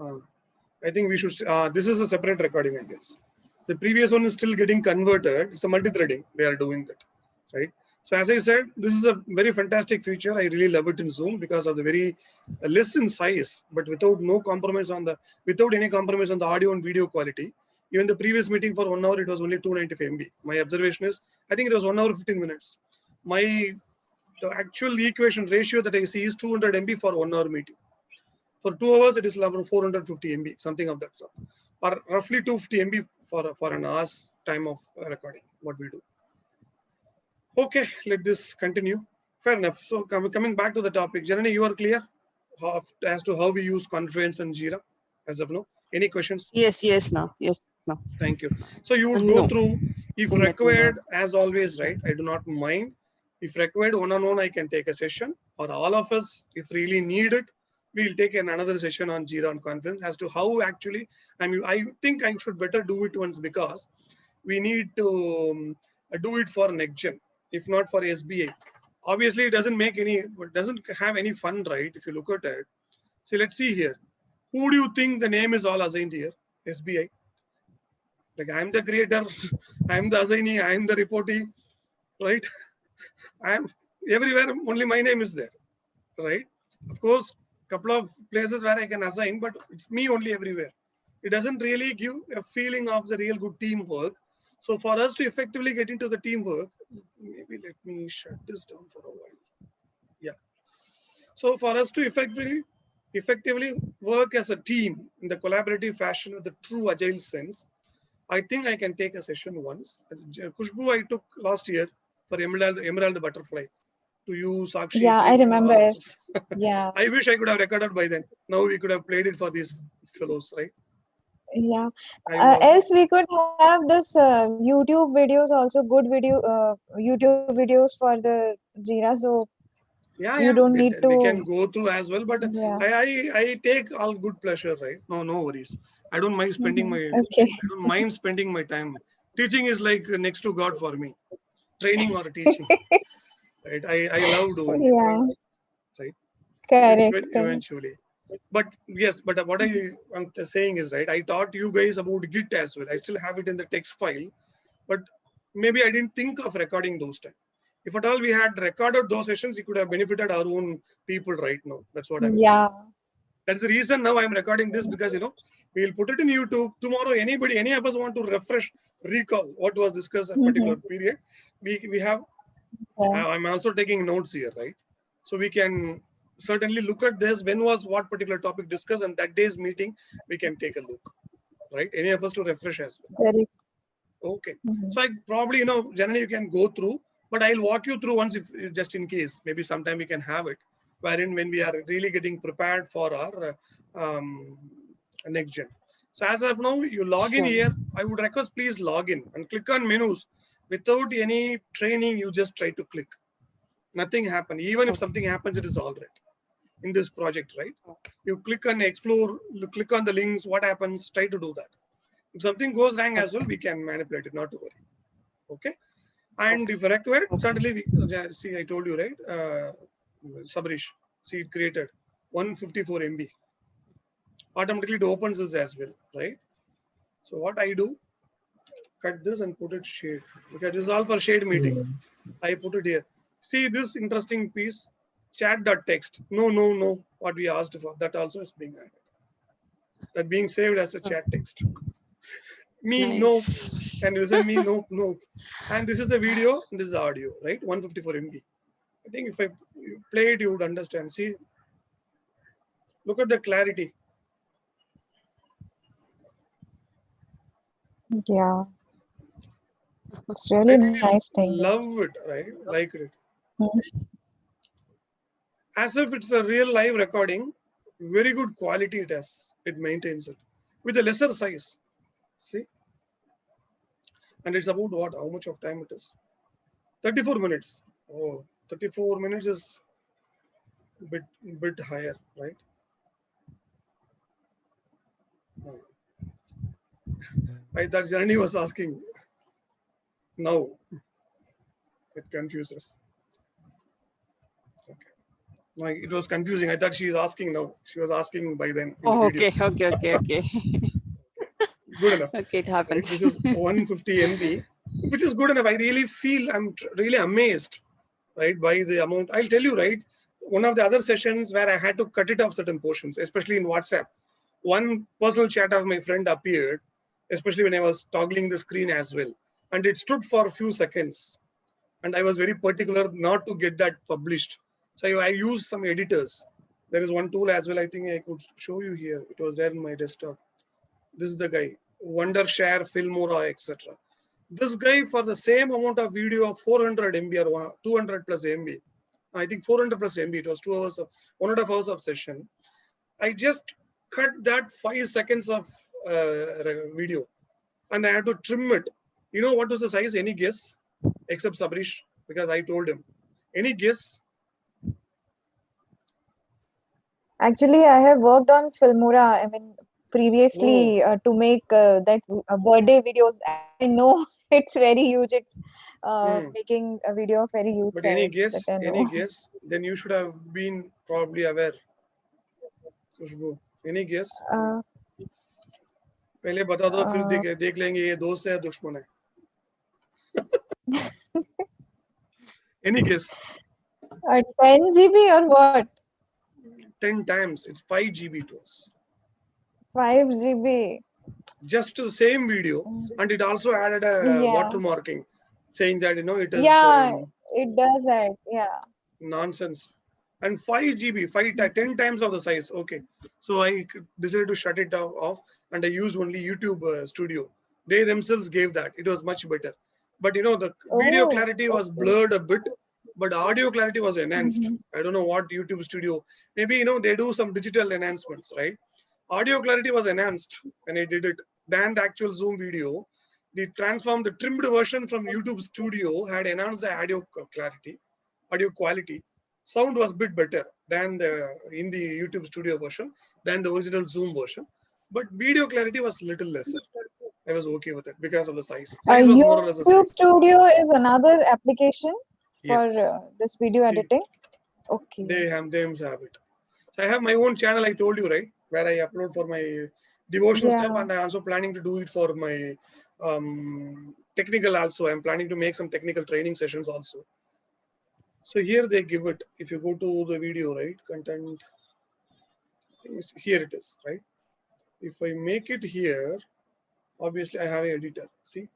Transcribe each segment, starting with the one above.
Uh, I think we should. This is a separate recording, I guess. The previous one is still getting converted. It's a multi-threading. They are doing that, right? So as I said, this is a very fantastic feature. I really love it in Zoom because of the very less in size, but without any compromise on the audio and video quality. Even the previous meeting for 1 hour, it was only 295 MB. My observation is, I think it was 1 hour 15 minutes. The actual equation ratio that I see is 200 MB for 1 hour meeting. For 2 hours, it is around 450 MB, something of that sort, or roughly 250 MB for an hour's time of recording. What we do. Okay, let this continue. Fair enough. So coming back to the topic, Janani, you are clear as to how we use Confluence and Jira as of now. Any questions? Yes, now. Thank you. So you would go through, if required, as always, right? I do not mind. If required, one-on-one, I can take a session, or all of us, if really need it, we'll take another session on Jira and Confluence as to how actually, I think I should better do it once because we need to do it for NextGen, if not for SBI. Obviously, it doesn't have any fun, right? If you look at it. See, let's see here. Who do you think the name is all assigned here? SBI. Like I'm the creator, I'm the assignee, I'm the reportee, right? I'm everywhere, only my name is there, right? Of course, couple of places where I can assign, but it's me only everywhere. It doesn't really give a feeling of the real good teamwork. So for us to effectively get into the teamwork, maybe let me shut this down for a while. Yeah. So for us to effectively work as a team in the collaborative fashion with the true agile sense, I think I can take a session once. Kushbu, I took last year for Emerald Butterfly to use Sakshi. Yeah, I remember it. Yeah. I wish I could have recorded by then. Now we could have played it for these fellows, right? Yeah. Else we could have this YouTube videos also, good YouTube videos for the Jira. So you don't need to. We can go through as well, but yeah. I take all good pleasure, right? No worries. I don't mind spending I don't mind spending my time. Teaching is like next to God for me. Training or teaching, right? I love doing it, right? Correct. Eventually. But yes, but what I'm saying is, right, I taught you guys about Git as well. I still have it in the text file, but maybe I didn't think of recording those times. If at all we had recorded those sessions, it could have benefited our own people right now. That's what I'm yeah. That's the reason now I'm recording this, because we'll put it in YouTube. Tomorrow, any of us want to recall what was discussed at a particular period. We have I'm also taking notes here, right? So we can certainly look at this. When was what particular topic discussed, and that day's meeting, we can take a look, right? Any of us to refresh as well. Very. Okay. So I probably, generally you can go through, but I'll walk you through once, if just in case, maybe sometime we can have it, wherein when we are really getting prepared for our next gen. So as of now, you log in here. I would request please log in and click on menus. Without any training, you just try to click. Nothing happens. Even if something happens, it is all right in this project, right? You click on explore, you click on the links, what happens, try to do that. If something goes wrong as well, we can manipulate it, not to worry. Okay. And if required, certainly, see, I told you, right? Sabrish, see, it created 154 MB. Automatically, it opens this as well, right? So what I do, cut this and put it shade, because this is all for shade meeting. I put it here. See this interesting piece, chat.text. No, what we asked for, that also is being added. That being saved as a chat text. Me, no. And listen, me, no. And this is the video, and this is the audio, right? 154 MB. I think if I play it, you would understand. See, look at the clarity. Yeah. It's really nice thing. Love it, right? Like it. As if it's a real live recording, very good quality it has. It maintains it with a lesser size. See? And it's about what? How much of time it is? 34 minutes. Oh, 34 minutes is a bit higher, right? I thought Janani was asking. No, it confuses. Okay. Like, it was confusing. I thought she is asking now. She was asking by then in the Oh, video. okay. Good enough. Okay, it Right? happens. This is 150 MB, which is good enough. I really feel I'm really amazed, right, by the amount. I'll tell you, right, one of the other sessions where I had to cut it off certain portions, especially in WhatsApp. One personal chat of my friend appeared, especially when I was toggling the screen as well. And it stood for a few seconds. And I was very particular not to get that published. So I used some editors. There is one tool as well. I think I could show you here. It was there in my desktop. This is the guy, Wondershare, Filmora, etc. This guy, for the same amount of video of 400 MB or 200 plus MB, I think 400 plus MB, it was 2 hours of 1.5 hours of session. I just cut that 5 seconds of video and I had to trim it. You know what was the size? Any guess? Except Sabrish, because I told him. Any guess? Actually, I have worked on Filmora. I mean, previously to make that birthday videos. I know it's very huge. It's making a video of very huge But size. any guess? But I know. Any guess? Then you should have been probably aware. Khushboo, any guess? पहले बता दो फिर देख लेंगे ये दोस्त है दुश्मन है. Any guess? 10 GB or what? 10 times. It's 5 GB to us. 5 GB. Just the same video, and it also added a watermarking, saying that it is. Yeah, it does that. Yeah. Nonsense. And 5 GB, 10 times of the size. Okay. So I decided to shut it off, and I used only YouTube Studio. They themselves gave that. It was much better. But the video clarity was blurred a bit, but audio clarity was enhanced. I don't know what YouTube Studio. Maybe they do some digital enhancements, right? Audio clarity was enhanced when I did it than the actual Zoom video. The trimmed version from YouTube Studio had enhanced the audio clarity, audio quality. Sound was a bit better than in the YouTube Studio version than the original Zoom version, but video clarity was little lesser. I was okay with it because of the size. Size was more or less the same. YouTube Studio is another application for this video editing. Okay. They themselves have it. So I have my own channel. I told you, right, where I upload for my devotion stuff, and I'm also planning to do it for my technical also. I'm planning to make some technical training sessions also. So here they give it. If you go to the video, right, content, here it is, right? If I make it here, obviously I have an editor. See,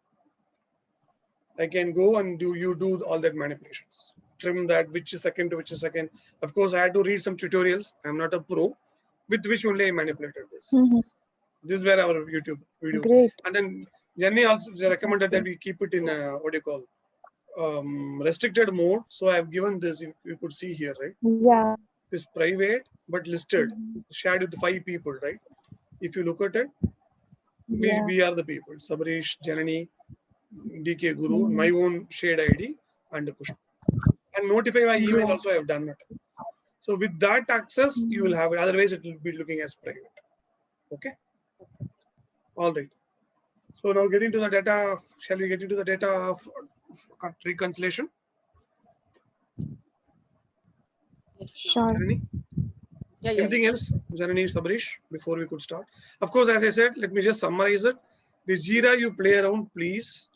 I can go and do all that manipulations. Trim that which second to which second. Of course, I had to read some tutorials. I'm not a pro, with which only I manipulated this. This is where our YouTube video. Great. And then Jenny also recommended that we keep it in what do you call restricted mode. So I've given this. You could see here, right? Yeah. This private but listed, shared with 5 people, right? If you look at it, we are the people. Sabrish, Janani, DK Guru, my own shared ID, and push. And notify by email also I have done it. So with that access, you will have it. Otherwise, it will be looking as private. Okay. All right. So now getting to the data. Shall we get into the data of reconciliation? Yes, sure. Janani? Anything else, Janani, Sabrish, before we could start? Of course, as I said, let me just summarize it. The Jira you play around, please.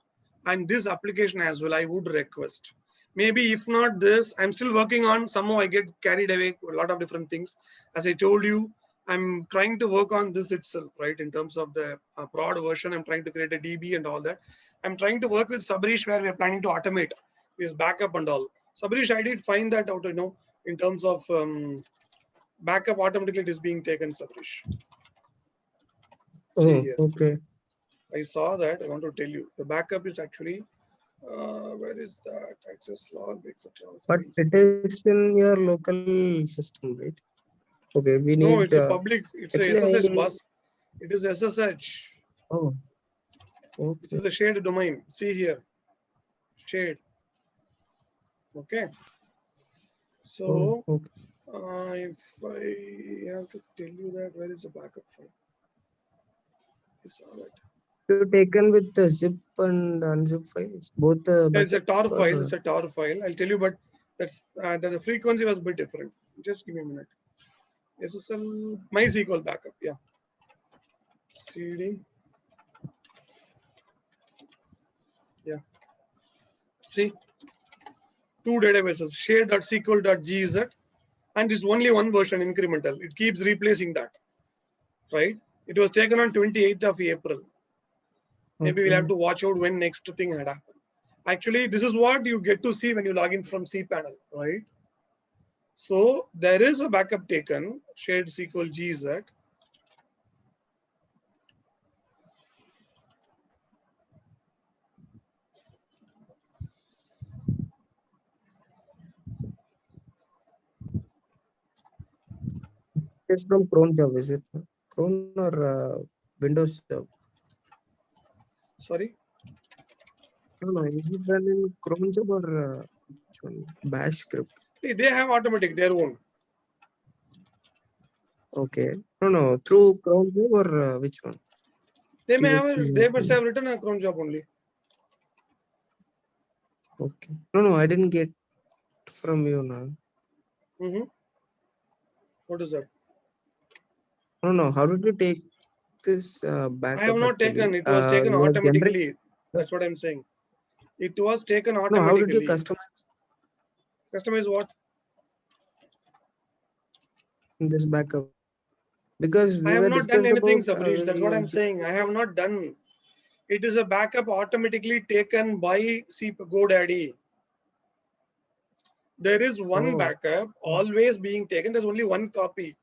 And this application as well, I would request. Maybe if not this, I'm still working on, somehow I get carried away a lot of different things. As I told you, I'm trying to work on this itself, right? In terms of the broad version, I'm trying to create a DB and all that. I'm trying to work with Sabrish where we're planning to automate this backup and all. Sabrish, I did find that out, in terms of backup automatically it is being taken, Sabrish. Oh, okay. I saw that. I want to tell you. The backup is actually, where is that? Access log, etc. But it is in your local system, right? Okay, we need. No, it's a public. It's a SSH bus. It is SSH. Oh, okay. This is a shared domain. See here, shared. Okay. So, if I have to tell you that, where is the backup file? I saw that. You taken with the zip and unzip files, both the. It's a tar file. It's a tar file. I'll tell you, but that's the frequency was a bit different. Just give me a minute. SSL MySQL backup. Yeah. CD. Yeah. See, two databases, share.sql.gz, and it's only one version incremental. It keeps replacing that, right? It was taken on 28th of April. Maybe we'll have to watch out when next thing had happened. Actually, this is what you get to see when you log in from cPanel, right? So there is a backup taken, shared SQL GZ. It's from Chrome job, is it? Chrome or Windows job? Sorry? No, is it done in Chrome job or Bash script? They have automatic, their own. Okay. No, through Chrome job or which one? They may have, they must have written a Chrome job only. Okay. No, I didn't get from you now. What is that? No. How did you take this backup? I have not actually? taken. It was taken You automatically. That's what I'm saying. It was taken automatically. No, how did you customize? Customize what? This backup. Because we I have were not done discussed anything, about. Sabrish. That's what I'm saying. I have not done. It is a backup automatically taken by GoDaddy. There is one backup always being taken. There's only one copy,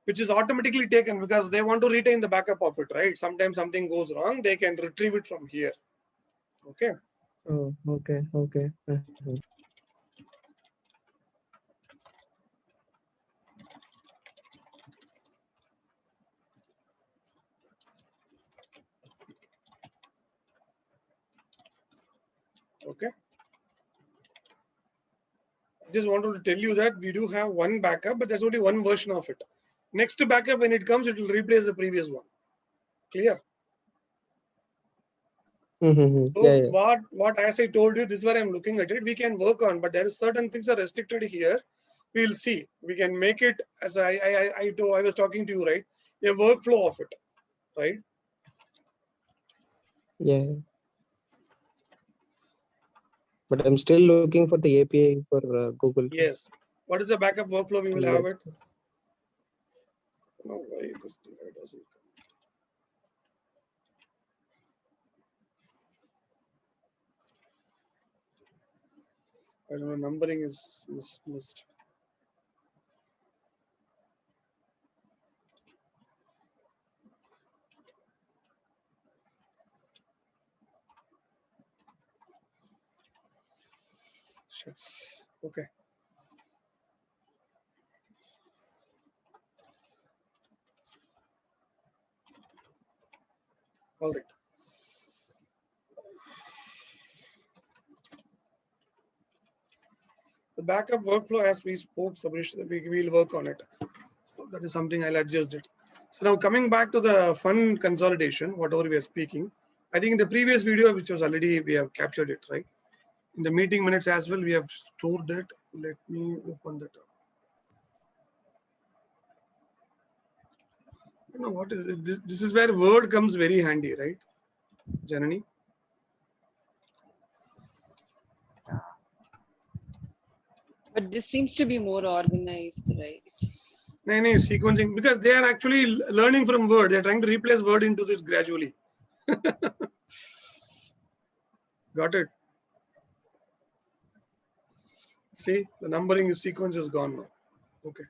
which is automatically taken because they want to retain the backup of it, right? Sometimes something goes wrong, they can retrieve it from here. Okay. Oh, okay. Okay. I just wanted to tell you that we do have one backup, but there's only one version of it. Next backup, when it comes, it will replace the previous one. Clear? So what as I told you, this is where I'm looking at it. We can work on, but there is certain things are restricted here. We'll see. We can make it as I was talking to you, right? A workflow of it, right? Yeah. But I'm still looking for the API for Google. Yes. What is the backup workflow? We will have it. No, why this thing doesn't come. I don't know. Numbering is missed. Okay. All right. The backup workflow, as we spoke, Sabrish, we will work on it. So that is something I'll adjust it. So now coming back to the fund consolidation, whatever we are speaking, I think in the previous video, which was already, we have captured it, right? In the meeting minutes as well, we have stored it. Let me open that up. You know what is it? This is where Word comes very handy, right, Janani? But this seems to be more organized, right? No, sequencing, because they are actually learning from Word. They're trying to replace Word into this gradually. Got it. See, the numbering sequence is gone now. Okay.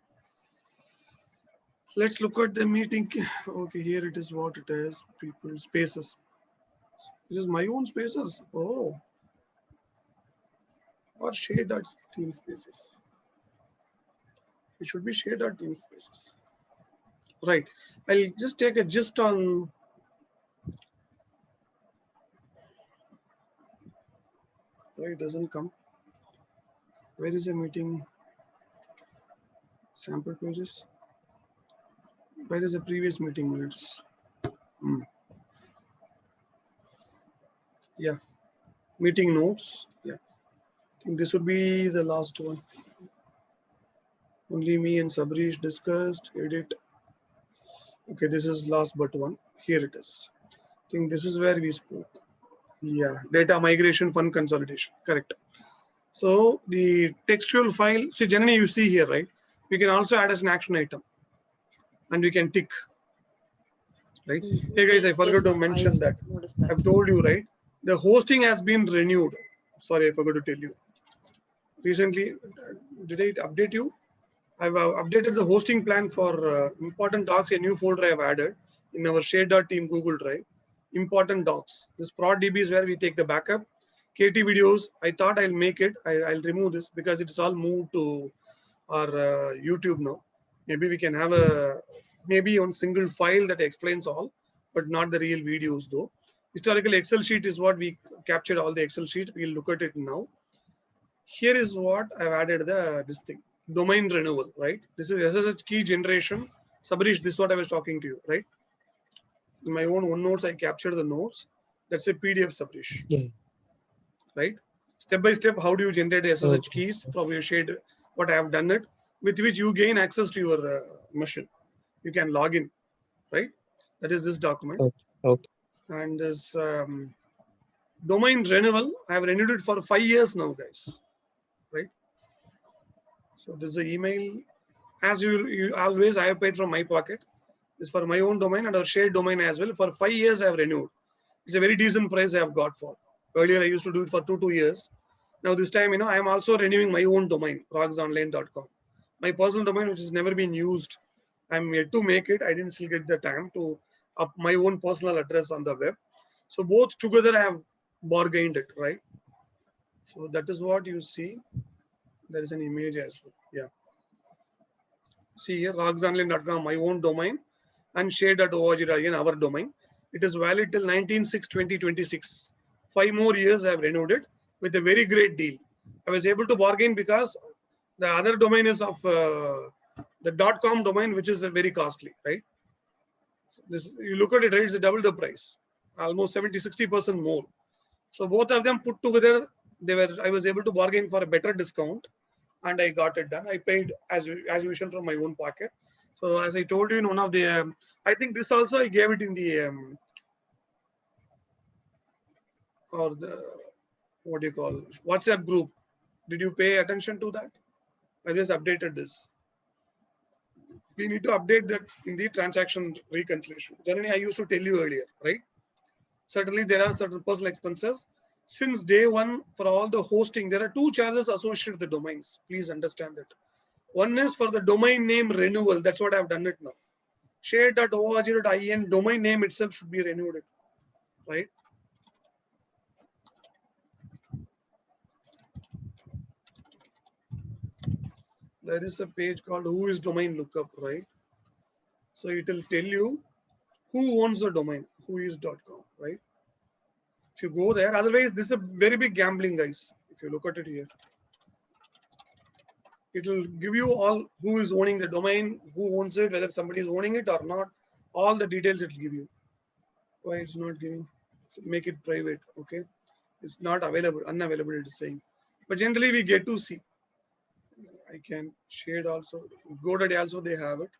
Let's look at the meeting. Okay, here it is what it is. People, spaces. This is my own spaces. Oh. Or share.team spaces. It should be share.team spaces. Right. I'll just take a gist on. Why it doesn't come? Where is the meeting? Sample pages. Where is the previous meeting minutes? Yeah. Meeting notes. Yeah. I think this would be the last one. Only me and Sabrish discussed, edit. Okay, this is last but one. Here it is. I think this is where we spoke. Yeah, data migration, fund consolidation. Correct. So the textual file, see generally you see here, right? We can also add as an action item and we can tick, right? Hey guys, I forgot Yes, to ma'am. mention I've that. noticed that. I've told you, right? The hosting has been renewed. Sorry, I forgot to tell you. Recently, did I update you? I've updated the hosting plan for important docs, a new folder I have added in our share.team Google Drive. Important docs. This prod DB is where we take the backup. KT videos, I thought I'll make it. I'll remove this because it's all moved to our YouTube now. Maybe we can have maybe one single file that explains all, but not the real videos though. Historical Excel sheet is what we captured all the Excel sheet. We'll look at it now. Here is what I've added this thing, domain renewal, right? This is SSH key generation. Sabrish, this is what I was talking to you, right? In my own OneNotes, I captured the notes. That's a PDF, Sabrish. Yeah. Right? Step by step, how do you generate the SSH Okay. keys from your shared, what I have done it, with which you gain access to your machine. You can log in, right? That is this document. Okay. Okay. And this domain renewal, I have renewed it for 5 years now, guys, right? So this is the email. As you always, I have paid from my pocket. This is for my own domain and our shared domain as well. For 5 years, I have renewed. It's a very decent price I have got for. Earlier, I used to do it for 2 years. Now this time, I am also renewing my own domain, rocksonline.com. My personal domain, which has never been used. I'm yet to make it. I didn't still get the time to up my own personal address on the web. So both together, I have bargained it, right? So that is what you see. There is an image as well. Yeah. See here, rocksonline.com, my own domain, and share.org again, our domain. It is valid till 19/6/2026. 5 more years I have renewed it with a very great deal. I was able to bargain because the other domain is of the .com domain, which is very costly, right? So this, you look at it, right, it's double the price, almost 70-60% more. So both of them put together, I was able to bargain for a better discount, and I got it done. I paid as usual from my own pocket. So as I told you in one of the, I think this also I gave it in the or the, what do you call, WhatsApp group. Did you pay attention to that? I just updated this. We need to update that in the transaction reconciliation. Generally, I used to tell you earlier, right? Certainly, there are certain personal expenses. Since day one, for all the hosting, there are 2 charges associated with the domains. Please understand that. One is for the domain name renewal. That's what I've done it now. Share.org.in domain name itself should be renewed, right? There is a page called Who is Domain Lookup, right? So it will tell you who owns the domain, whois.com, right? If you go there, otherwise this is a very big gambling, guys. If you look at it here, it will give you all who is owning the domain, who owns it, whether somebody is owning it or not, all the details it will give you. Why it's not giving? So make it private, okay? It's not available, unavailable it is saying. But generally we get to see. I can shade also. GoDaddy also they have it.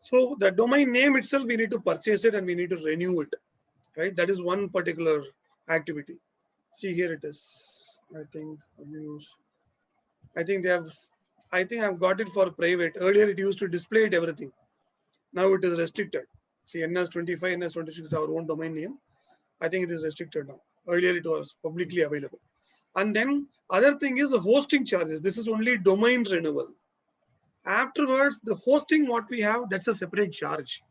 So the domain name itself, we need to purchase it and we need to renew it, right? That is one particular activity. See here it is. I think I've got it for private. Earlier it used to display it everything. Now it is restricted. See NS25, NS26 is our own domain name. I think it is restricted now. Earlier it was publicly available. And then other thing is the hosting charges. This is only domain renewal. Afterwards, the hosting what we have, that's a separate charge.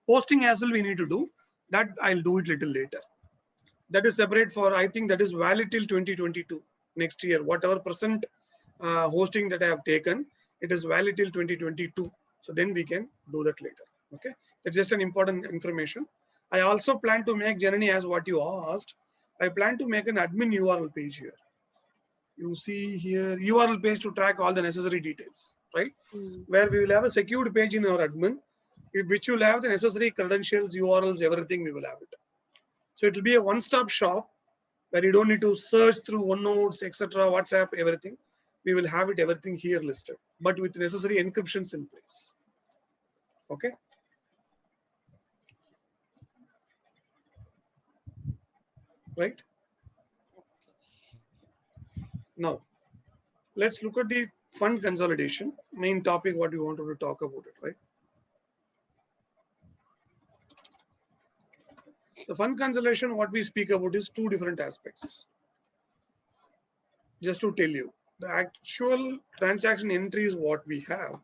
Hosting as well we need to do. That I'll do it little later. That is separate for, I think that is valid till 2022, next year. Whatever percent hosting that I have taken, it is valid till 2022. So then we can do that later. Okay, that's just an important information. I also plan to make, Janani, as what you asked, I plan to make an admin URL page here. You see here URL page to track all the necessary details, right? Where we will have a secured page in our admin, which will have the necessary credentials, URLs, everything we will have it. So it will be a one-stop shop where you don't need to search through OneNotes, etc., WhatsApp, everything. we will have it everything here listed, but with necessary encryptions in place. Okay. Right. Now, let's look at the fund consolidation, main topic, what we wanted to talk about it, right? The fund consolidation, what we speak about is two different aspects. Just to tell you, the actual transaction entry is what we have.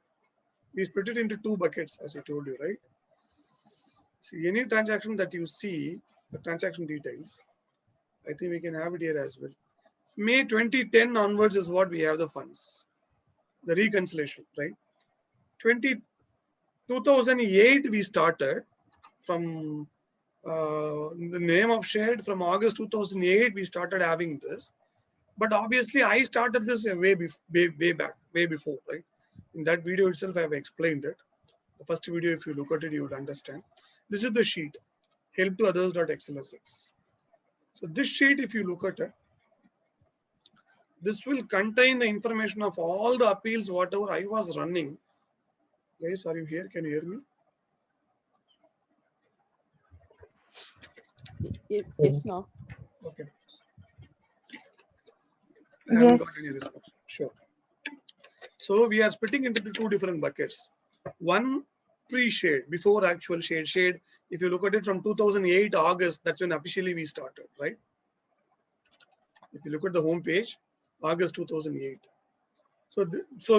We split it into two buckets, as I told you, right? See, any transaction that you see, the transaction details, I think we can have it here as well. May 2010 onwards is what we have the funds, the reconciliation, right? 2008 we started from the name of shared from August 2008 we started having this, but obviously I started this way back, way before, right? In that video itself I have explained it. The first video, if you look at it, you will understand. This is the sheet, help to others.xlsx. So this sheet, if you look at it, this will contain the information of all the appeals, whatever I was running. Guys, are you here? Can you hear me? Yes, no. Okay. I haven't got Yes. any response. Sure. So we are splitting into two different buckets. One pre-shade, before actual shade. Shade, if you look at it from 2008 August, that's when officially we started, right? If you look at the home page, August 2008. So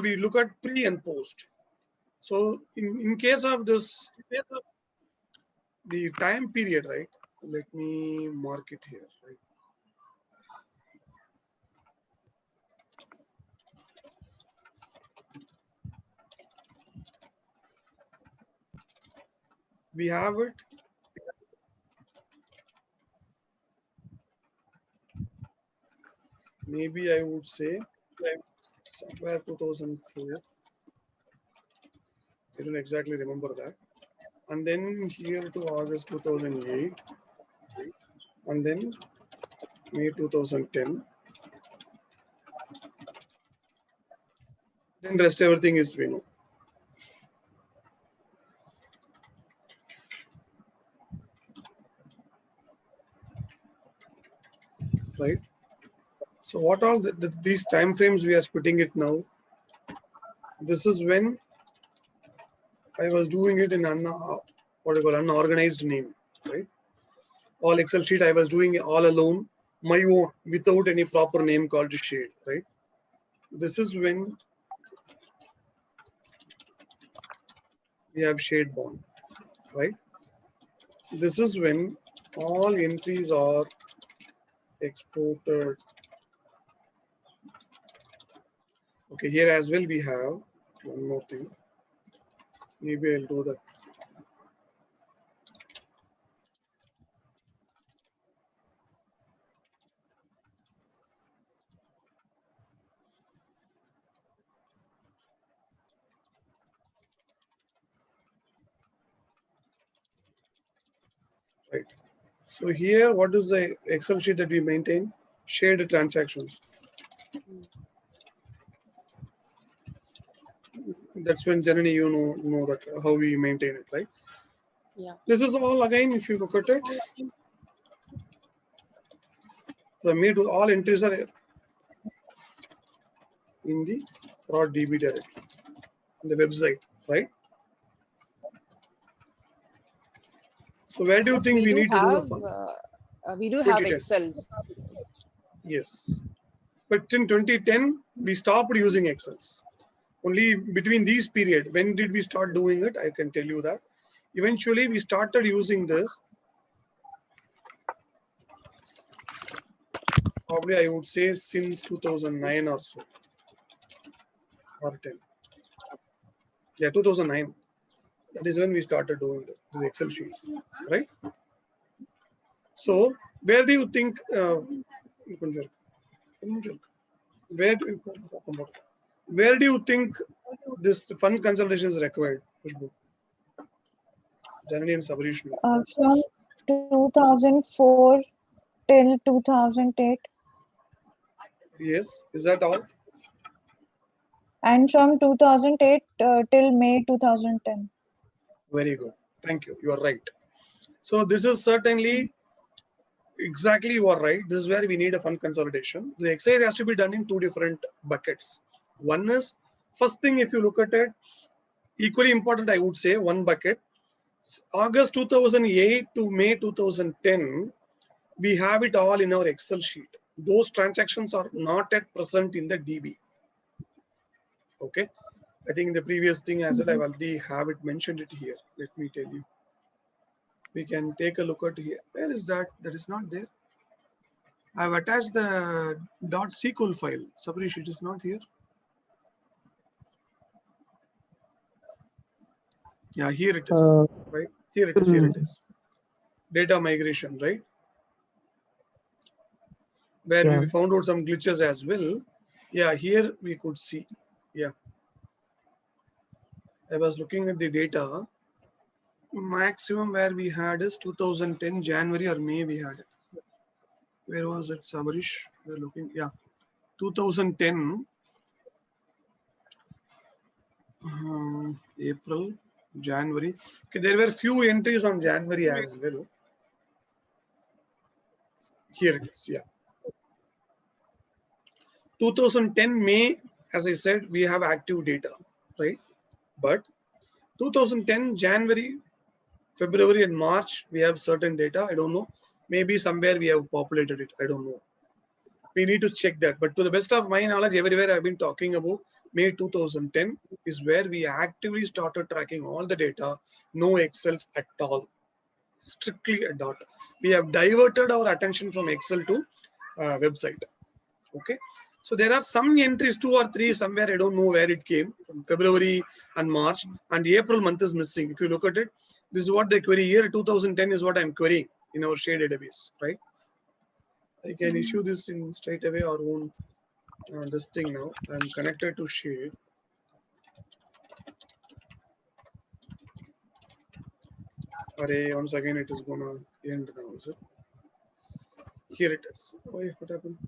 we look at pre and post. So in case of this, the time period, right? Let me mark it here, right? We have it. Maybe I would say somewhere 2004. I don't exactly remember that. And then here to August 2008. And then May 2010. Then rest everything is we know. Right. So what all these time frames we are splitting it now. This is when I was doing it in what you call unorganized name, right? All Excel sheet I was doing it all alone, my own, without any proper name called shade, right? This is when we have shade bond, right? This is when all entries are exported. Okay, here as well we have one more thing. Maybe I'll do that. Right. So here, what is the Excel sheet that we maintain? Shared transactions. That's when generally you know that how we maintain it, right? Yeah. This is all again, if you look at it, from me to all entries are in the .db directory, on the website, right? So where do you think we need to do the fund? We do have 2010. Excels. Yes, but in 2010 we stopped using Excels. Only between these period, when did we start doing it? I can tell you that. Eventually we started using this. Probably I would say since 2009 or so, or 10. Yeah, 2009. That is when we started doing the Excel sheets, right? So where do you think where do you think this fund consolidation is required, Khushbu? Janani and Sabarish. From 2004 till 2008. Yes, is that all? And from 2008 till May 2010. Very good. Thank you. You are right. So this is certainly exactly you are right. This is where we need a fund consolidation. The exercise has to be done in two different buckets. One is, first thing, if you look at it, equally important, I would say, one bucket. August 2008 to May 2010, we have it all in our Excel sheet. Those transactions are not at present in the DB. Okay. I think the previous thing as well, I already have it mentioned it here. Let me tell you. We can take a look at here. Where is that? That is not there. I've attached the .sql file. Sabrish, it is not here. Yeah, here it is. Right? Here it is. Here it is. Data migration, right? Where we found out some glitches as well. Yeah, here we could see. Yeah. I was looking at the data. Maximum where we had is 2010 January or May we had it. Where was it, Sabarish? We're looking, yeah, 2010 April, January. Okay, there were few entries on January as well. Here it is, yeah. 2010 May, as I said, we have active data, right? But 2010 January, February and March, we have certain data. I don't know. Maybe somewhere we have populated it. I don't know. We need to check that. But to the best of my knowledge, everywhere I've been talking about May 2010 is where we actively started tracking all the data, no Excels at all, strictly a dot. We have diverted our attention from Excel to website. Okay. So there are some entries, 2 or 3 somewhere, I don't know where it came from February and March, and April month is missing. If you look at it, this is what they query here. 2010 is what I'm querying in our share database, right? I can issue this in straight away or own this thing now. I'm connected to share. Array, once again, it is gonna end now, is it? Here it is. Why, what happened?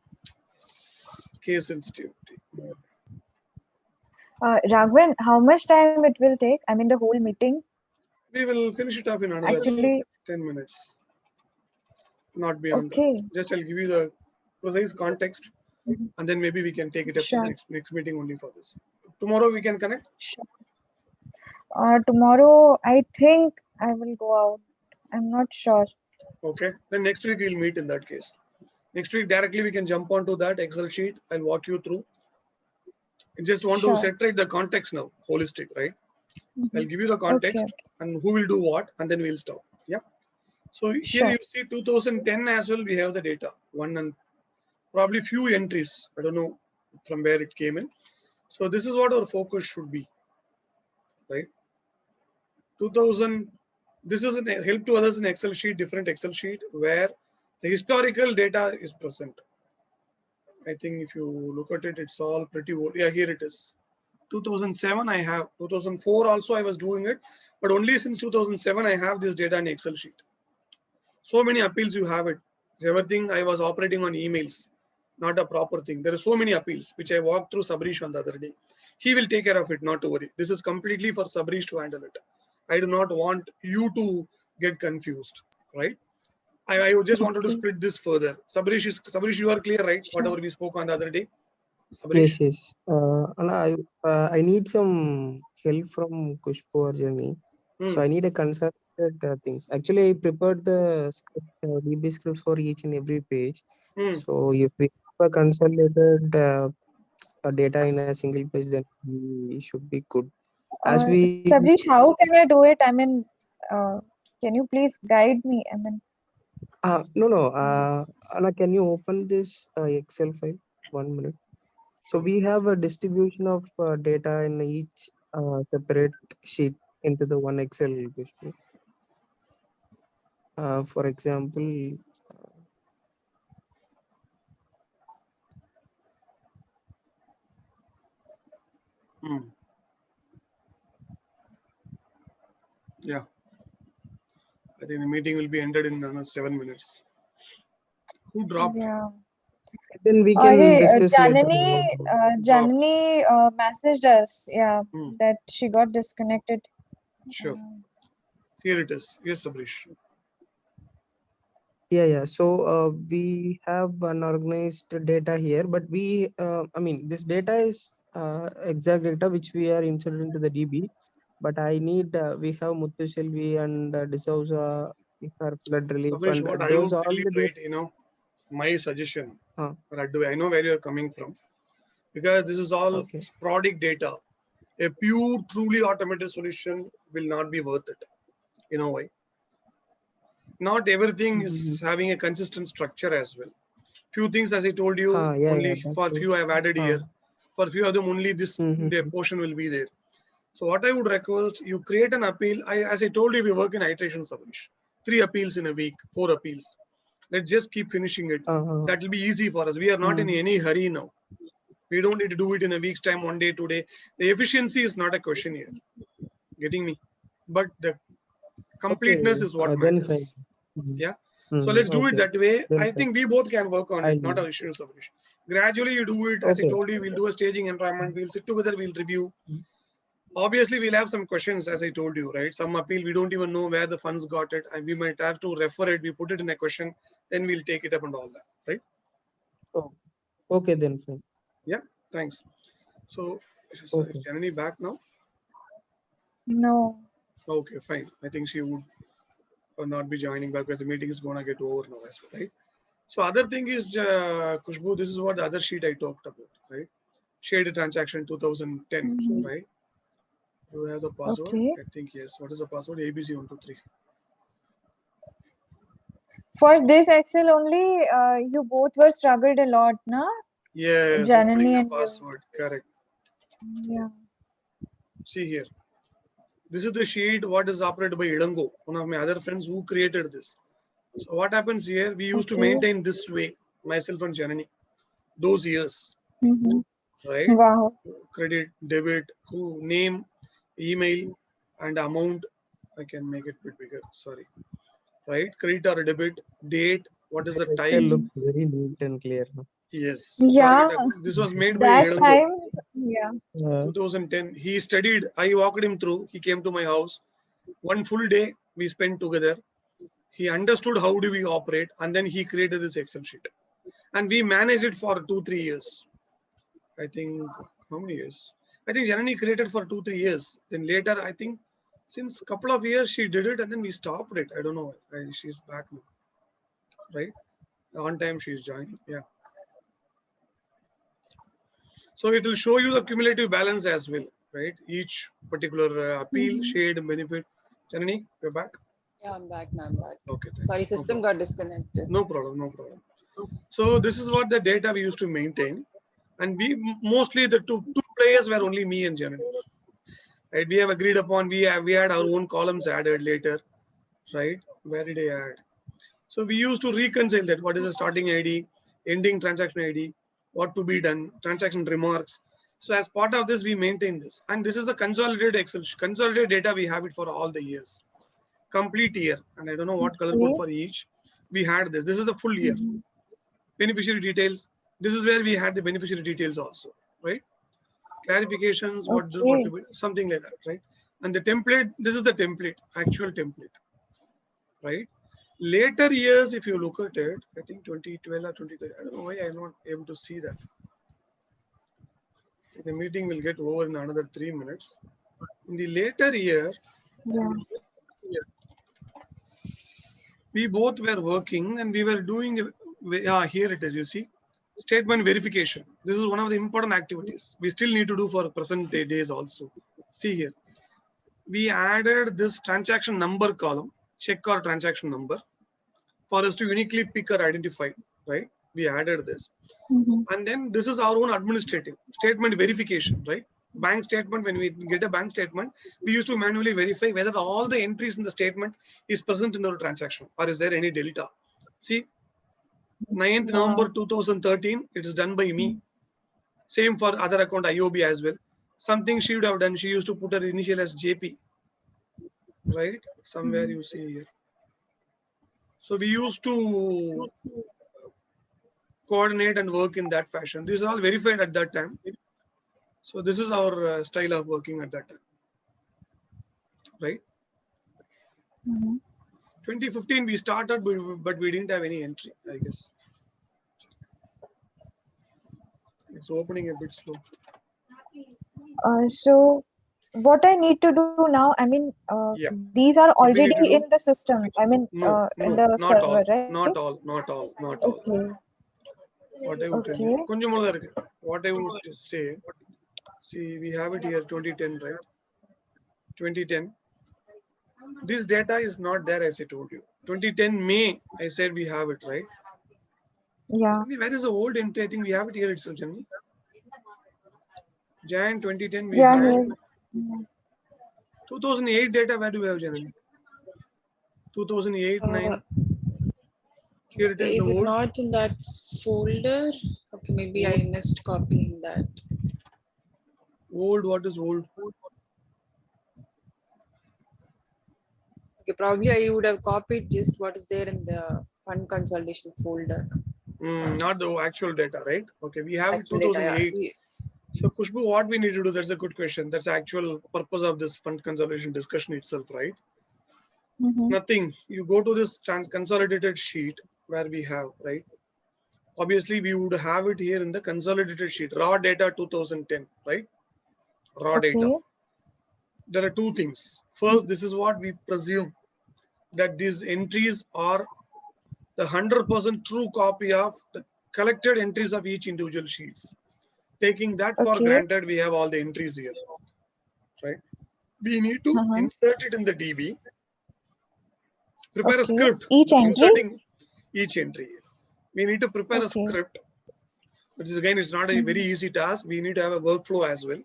Case sensitivity. Raghavan, how much time it will take? I mean, the whole meeting? We will finish it up in another 10 minutes. Not beyond that. Just I'll give you the precise context, and then maybe we can take it up to the next meeting only for this. Tomorrow we can connect? Sure. Tomorrow, I think I will go out. I'm not sure. Okay. Then next week we'll meet in that case. Next week directly we can jump onto that Excel sheet. I'll walk you through. I just want to set right the context now, holistic, right? I'll give you the context and who will do what, and then we'll stop. Yeah. So here you see 2010 as well, we have the data, one and probably few entries. I don't know from where it came in. So this is what our focus should be, right? 2000, this is a help to others in Excel sheet, different Excel sheet where the historical data is present. I think if you look at it, it's all pretty old. Yeah, here it is. 2007 I have, 2004 also I was doing it, but only since 2007 I have this data in Excel sheet. So many appeals you have it. Everything I was operating on emails, not a proper thing. There are so many appeals, which I walked through Sabrish on the other day. He will take care of it, not to worry. This is completely for Sabrish to handle it. I do not want you to get confused, right? I just wanted to split this further. Sabrish, you are clear, right? Whatever we spoke on the other day. Sabrish? Yes. I need some help from Kushbu or Jenny. So I need a consolidated things. Actually, I prepared the script, DB scripts for each and every page. So if we have a consolidated data in a single page, then we should be good. As we Sabrish, how can I do it? I mean, can you please guide me? I mean, no. Anna, can you open this Excel file? 1 minute. So we have a distribution of data in each separate sheet into the one Excel. For example, yeah, I think the meeting will be ended in another 7 minutes. Who dropped? Yeah. then we can discuss later Janani, about Janani messaged us, yeah, that she got disconnected. Sure. Here it is. Yes, Sabrish. Yeah. So we have unorganized data here, but I mean, this data is exact data which we are inserted into the DB. But I need we have Muthu Selvi and D'Souza, her flood relief, Sabrish, and what I those would all tell you, the data. right, my suggestion, Raddu, I know where you're coming from, because this is all Okay. sporadic data. A pure, truly automated solution will not be worth it. You know why? Not everything is having a consistent structure as well. Few things, as I told you, only for few I have added here. For few of them, only this the portion will be there. So what I would request, you create an appeal. As I told you, we work in iteration, Sabrish. 3 appeals in a week, 4 appeals. Let's just keep finishing it. That will be easy for us. We are not in any hurry now. We don't need to do it in a week's time, 1 day, 2 day. The efficiency is not a question here. Getting me? But the completeness is what Then fine. matters. Yeah. So let's do it that way. Then I fine. think we both can work on I'll it, not do an issue, Sabrish. Gradually, you do it. As I told you, we'll do a staging environment. We'll sit together. We'll review. Obviously, we'll have some questions, as I told you, right? Some appeal, we don't even know where the funds got it, and we might have to refer it. We put it in a question, then we'll take it up and all that, right? Oh, okay, then fine. Yeah, thanks. So, is Janani back now? No. Okay, fine. I think she would not be joining back because the meeting is going to get over now as well, right? So, other thing is, Kushbu, this is what the other sheet I talked about, right? Shared transaction 2010, right? Do you have the password? Okay. I think yes. What is the password? ABC123. For this Excel only, you both were struggled a lot, na? Yes, Janani the and password. Correct. Yeah. See here. This is the sheet what is operated by Ilango, one of my other friends who created this. So what happens here? We used to maintain this way, myself and Janani, those years, right? Wow. Credit, debit, who name, email, and amount. I can make it a bit bigger. Sorry. Right? Credit or debit, date. What is the It time? looks very neat and clear. Yes. Yeah. Sorry, this was made by That Ilango. time, yeah. 2010. He studied. I walked him through. He came to my house. One full day we spent together. He understood how do we operate, and then he created this Excel sheet. And we managed it for 2-3 years. I think how many years? I think Janani created for 2-3 years. Then later, I think since a couple of years she did it, and then we stopped it. I don't know. She's back now, right? On time she's joining. Yeah. So it will show you the cumulative balance as well, right? Each particular appeal, shade, benefit. Janani, you're back? Yeah, I'm back now. I'm back. Okay. Thanks. Sorry, system got disconnected. No problem. No problem. So this is what the data we used to maintain. And we mostly the two players were only me and Janani. Right? We have agreed upon, we had our own columns added later, right? Where did I add? So we used to reconcile that. What is the starting ID, ending transaction ID, what to be done, transaction remarks. So as part of this, we maintain this. And this is a consolidated Excel, consolidated data. We have it for all the years, complete year. And I don't know what color code for each. We had this. This is the full year. Beneficiary details. This is where we had the beneficiary details also, right? Clarifications, something like that, right? And the template, this is the template, actual template, right? Later years, if you look at it, I think 2012 or 2013, I don't know why I'm not able to see that. The meeting will get over in another 3 minutes. In the later year, we both were working and we were doing, here it is, you see, statement verification. This is one of the important activities we still need to do for present days also. See here, we added this transaction number column, check or transaction number, for us to uniquely pick or identify, right? We added this. And then this is our own administrative statement verification, right? Bank statement, when we get a bank statement, we used to manually verify whether all the entries in the statement is present in the transaction or is there any delta. See, 9th November 2013, it is done by me. Same for other account IOB as well. Something she would have done, she used to put her initial as JP, right? Somewhere you see here. So we used to coordinate and work in that fashion. This is all verified at that time. So this is our style of working at that time, right? 2015 we started, but we didn't have any entry, I guess. It's opening a bit slow. So what I need to do now, I mean, Yeah. these are What we need already to do? in the system. I mean, No, in no, the not server, all, right? not all. Okay. What I would tell you, what I would just say, see, we have it here 2010, right? 2010. This data is not there as I told you. 2010 May, I said we have it, right? Yeah. Where is the old entry? I think we have it here itself, Janani. Jan 2010 we Yeah. have. Here. 2008 data, where do we have, Janani? 2008, 9. Here it is, Is the it old. not in that folder? Okay, maybe I missed copying that. Old, what is old? Okay, probably I would have copied just what is there in the fund consolidation folder. Not the actual data, right? Okay, we have Actual data, 2008. yeah. So Kushbu, what we need to do, that's a good question. That's the actual purpose of this fund consolidation discussion itself, right? Nothing. You go to this consolidated sheet where we have, right? Obviously, we would have it here in the consolidated sheet, raw data 2010, right? Raw data. There are two things. First, this is what we presume, that these entries are the 100% true copy of the collected entries of each individual sheets. Taking that for granted, we have all the entries here, right? We need to insert it in the DB, prepare a script, Each entry? inserting each entry. We need to prepare a script, which is again, it's not a very easy task. We need to have a workflow as well.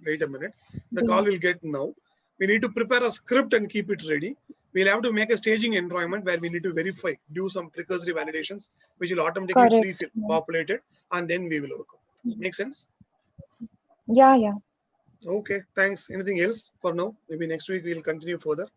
Wait a minute. The call will get now. We need to prepare a script and keep it ready. We'll have to make a staging environment where we need to verify, do some precursory validations, which will automatically pre-fill, populate it, and then we will work. Make sense? Yeah. Okay, thanks. Anything else for now? Maybe next week we'll continue further.